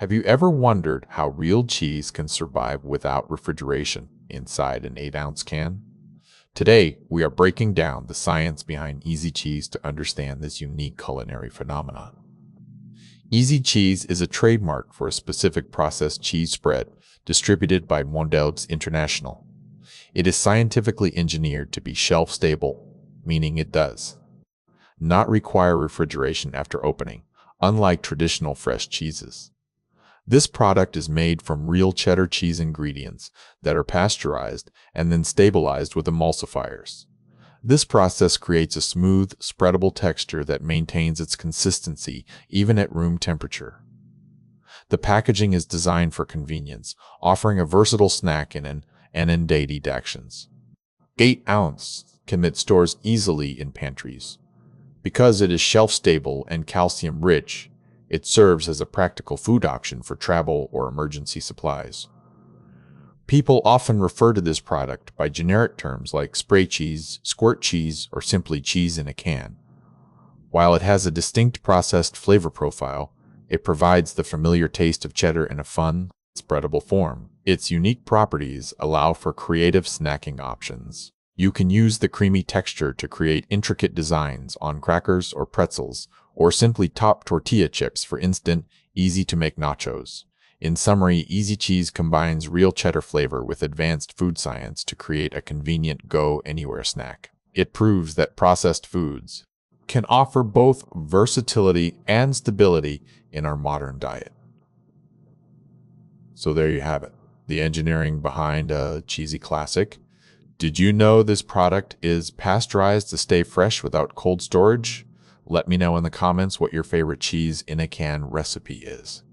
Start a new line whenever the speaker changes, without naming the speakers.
Have you ever wondered how real cheese can survive without refrigeration inside an 8-ounce can? Today, we are breaking down the science behind easy cheese to understand this unique culinary phenomenon. Easy cheese is a trademark for a specific processed cheese spread distributed by Mondelez International. It is scientifically engineered to be shelf-stable, meaning it does not require refrigeration after opening, unlike traditional fresh cheeses. This product is made from real cheddar cheese ingredients that are pasteurized and then stabilized with emulsifiers. This process creates a smooth, spreadable texture that maintains its consistency even at room temperature. The packaging is designed for convenience, offering a versatile snack in an inundated actions. 8-ounce can be stored easily in pantries. Because it is shelf-stable and calcium-rich, it serves as a practical food option for travel or emergency supplies. People often refer to this product by generic terms like spray cheese, squirt cheese, or simply cheese in a can. While it has a distinct processed flavor profile, it provides the familiar taste of cheddar in a fun, spreadable form. Its unique properties allow for creative snacking options. You can use the creamy texture to create intricate designs on crackers or pretzels, or simply top tortilla chips for instant, easy-to-make nachos. In summary, easy cheese combines real cheddar flavor with advanced food science to create a convenient go-anywhere snack. It proves that processed foods can offer both versatility and stability in our modern diet. So there you have it, the engineering behind a cheesy classic. Did you know this product is pasteurized to stay fresh without cold storage? Let me know in the comments what your favorite cheese in a can recipe is.